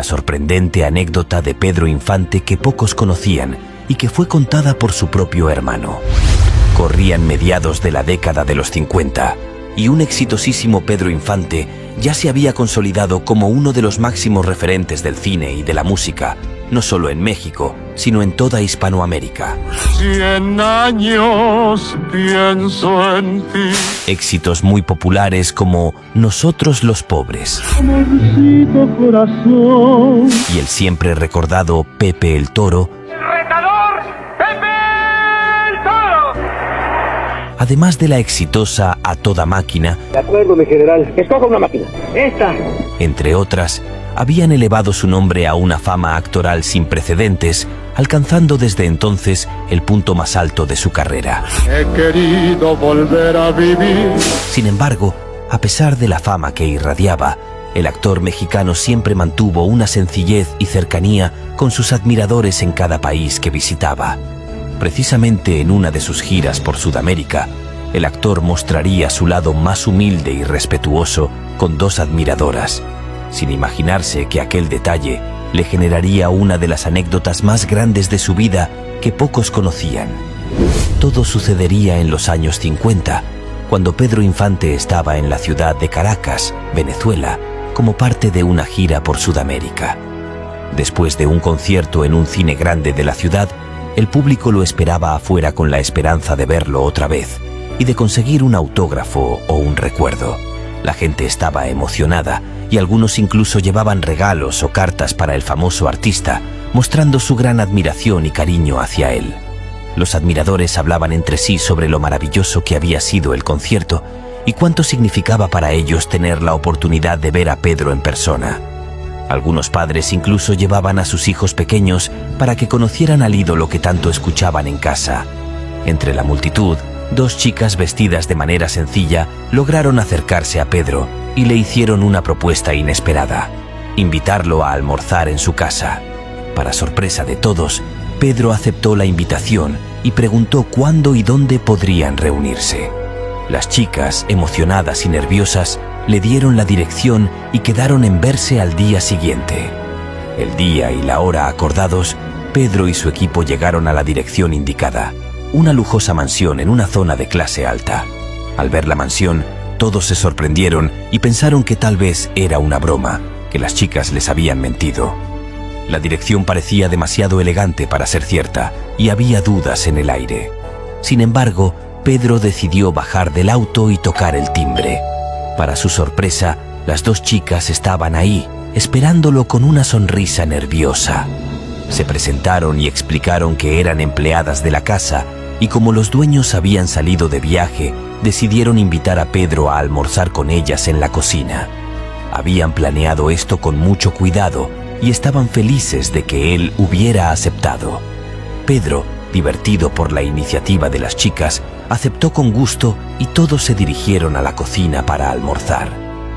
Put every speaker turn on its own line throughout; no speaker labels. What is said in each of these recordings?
la sorprendente anécdota de Pedro Infante que pocos conocían y que fue contada por su propio hermano. Corrían mediados de la década de los 50 y un exitosísimo Pedro Infante ya se había consolidado como uno de los máximos referentes del cine y de la música, no solo en México, sino en toda Hispanoamérica.
100 años pienso en ti.
Éxitos muy populares como Nosotros los Pobres
Amorcito corazón.
y el siempre recordado Pepe el Toro, además de la exitosa A Toda Máquina,
De acuerdo, mi general. Escoja una máquina. Esta.
entre otras, habían elevado su nombre a una fama actoral sin precedentes, alcanzando desde entonces el punto más alto de su carrera.
He querido volver a vivir.
Sin embargo, a pesar de la fama que irradiaba, el actor mexicano siempre mantuvo una sencillez y cercanía con sus admiradores en cada país que visitaba. Precisamente en una de sus giras por Sudamérica, el actor mostraría su lado más humilde y respetuoso con dos admiradoras, sin imaginarse que aquel detalle le generaría una de las anécdotas más grandes de su vida que pocos conocían. Todo sucedería en los años 50, cuando Pedro Infante estaba en la ciudad de Caracas, Venezuela, como parte de una gira por Sudamérica. Después de un concierto en un cine grande de la ciudad, el público lo esperaba afuera con la esperanza de verlo otra vez y de conseguir un autógrafo o un recuerdo. La gente estaba emocionada y algunos incluso llevaban regalos o cartas para el famoso artista, mostrando su gran admiración y cariño hacia él. Los admiradores hablaban entre sí sobre lo maravilloso que había sido el concierto y cuánto significaba para ellos tener la oportunidad de ver a Pedro en persona. Algunos padres incluso llevaban a sus hijos pequeños para que conocieran al ídolo que tanto escuchaban en casa. Entre la multitud, dos chicas vestidas de manera sencilla lograron acercarse a Pedro y le hicieron una propuesta inesperada: invitarlo a almorzar en su casa. Para sorpresa de todos, Pedro aceptó la invitación y preguntó cuándo y dónde podrían reunirse. Las chicas, emocionadas y nerviosas, le dieron la dirección y quedaron en verse al día siguiente. El día y la hora acordados, Pedro y su equipo llegaron a la dirección indicada, una lujosa mansión en una zona de clase alta. Al ver la mansión, todos se sorprendieron y pensaron que tal vez era una broma, que las chicas les habían mentido. La dirección parecía demasiado elegante para ser cierta y había dudas en el aire. Sin embargo, Pedro decidió bajar del auto y tocar el timbre. Para su sorpresa, las dos chicas estaban ahí, esperándolo con una sonrisa nerviosa. Se presentaron y explicaron que eran empleadas de la casa y como los dueños habían salido de viaje, decidieron invitar a Pedro a almorzar con ellas en la cocina. Habían planeado esto con mucho cuidado y estaban felices de que él hubiera aceptado. Pedro, divertido por la iniciativa de las chicas, aceptó con gusto y todos se dirigieron a la cocina para almorzar.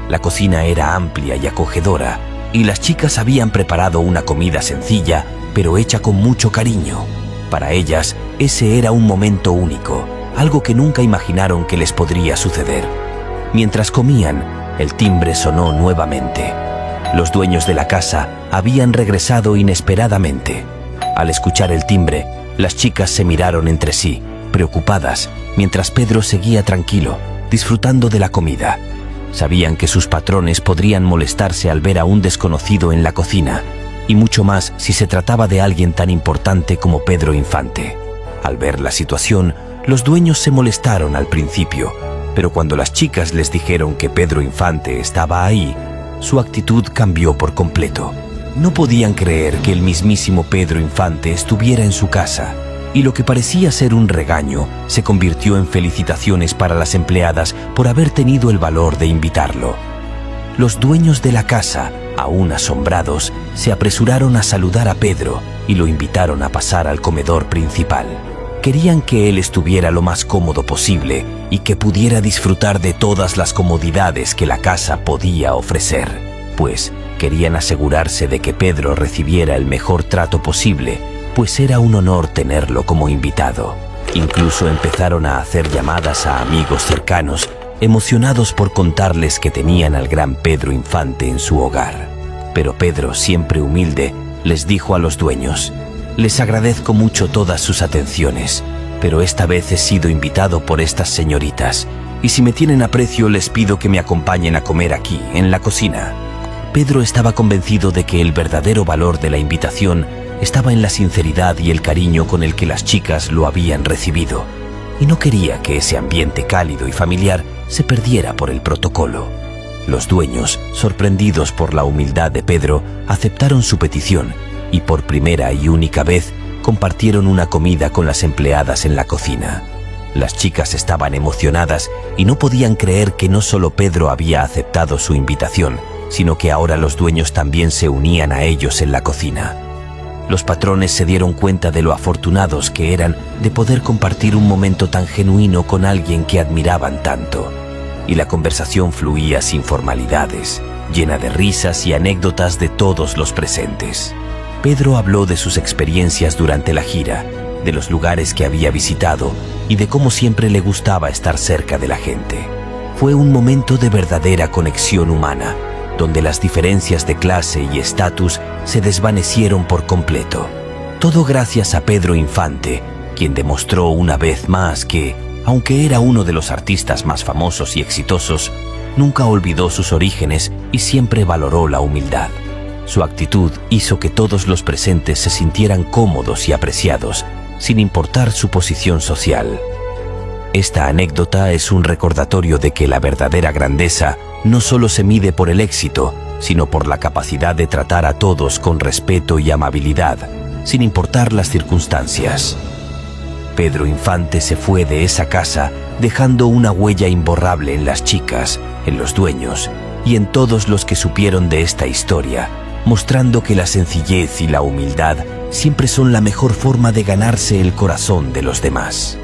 La cocina era amplia y acogedora y las chicas habían preparado una comida sencilla, pero hecha con mucho cariño. Para ellas, ese era un momento único, algo que nunca imaginaron que les podría suceder. Mientras comían, el timbre sonó nuevamente. Los dueños de la casa habían regresado inesperadamente. Al escuchar el timbre, las chicas se miraron entre sí, preocupadas, mientras Pedro seguía tranquilo, disfrutando de la comida. Sabían que sus patrones podrían molestarse al ver a un desconocido en la cocina, y mucho más si se trataba de alguien tan importante como Pedro Infante. Al ver la situación, los dueños se molestaron al principio, pero cuando las chicas les dijeron que Pedro Infante estaba ahí, su actitud cambió por completo. No podían creer que el mismísimo Pedro Infante estuviera en su casa, y lo que parecía ser un regaño se convirtió en felicitaciones para las empleadas por haber tenido el valor de invitarlo. Los dueños de la casa, aún asombrados, se apresuraron a saludar a Pedro y lo invitaron a pasar al comedor principal. Querían que él estuviera lo más cómodo posible y que pudiera disfrutar de todas las comodidades que la casa podía ofrecer, pues querían asegurarse de que Pedro recibiera el mejor trato posible, pues era un honor tenerlo como invitado. Incluso empezaron a hacer llamadas a amigos cercanos, emocionados por contarles que tenían al gran Pedro Infante en su hogar. Pero Pedro, siempre humilde, les dijo a los dueños: «Les agradezco mucho todas sus atenciones, pero esta vez he sido invitado por estas señoritas, y si me tienen aprecio les pido que me acompañen a comer aquí, en la cocina». Pedro estaba convencido de que el verdadero valor de la invitación estaba en la sinceridad y el cariño con el que las chicas lo habían recibido, y no quería que ese ambiente cálido y familiar se perdiera por el protocolo. Los dueños, sorprendidos por la humildad de Pedro, aceptaron su petición y por primera y única vez compartieron una comida con las empleadas en la cocina. Las chicas estaban emocionadas y no podían creer que no solo Pedro había aceptado su invitación, sino que ahora los dueños también se unían a ellos en la cocina. Los patrones se dieron cuenta de lo afortunados que eran de poder compartir un momento tan genuino con alguien que admiraban tanto, y la conversación fluía sin formalidades, llena de risas y anécdotas de todos los presentes. Pedro habló de sus experiencias durante la gira, de los lugares que había visitado y de cómo siempre le gustaba estar cerca de la gente. Fue un momento de verdadera conexión humana, donde las diferencias de clase y estatus se desvanecieron por completo. Todo gracias a Pedro Infante, quien demostró una vez más que, aunque era uno de los artistas más famosos y exitosos, nunca olvidó sus orígenes y siempre valoró la humildad. Su actitud hizo que todos los presentes se sintieran cómodos y apreciados, sin importar su posición social. Esta anécdota es un recordatorio de que la verdadera grandeza no solo se mide por el éxito, sino por la capacidad de tratar a todos con respeto y amabilidad, sin importar las circunstancias. Pedro Infante se fue de esa casa dejando una huella imborrable en las chicas, en los dueños y en todos los que supieron de esta historia, mostrando que la sencillez y la humildad siempre son la mejor forma de ganarse el corazón de los demás.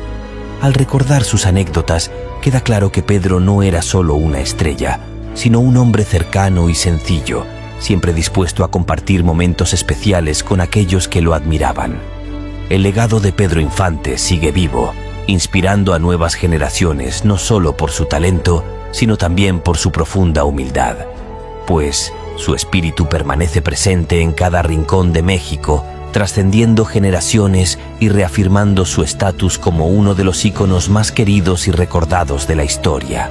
Al recordar sus anécdotas, queda claro que Pedro no era solo una estrella, sino un hombre cercano y sencillo, siempre dispuesto a compartir momentos especiales con aquellos que lo admiraban. El legado de Pedro Infante sigue vivo, inspirando a nuevas generaciones no solo por su talento, sino también por su profunda humildad, pues su espíritu permanece presente en cada rincón de México, trascendiendo generaciones y reafirmando su estatus como uno de los íconos más queridos y recordados de la historia.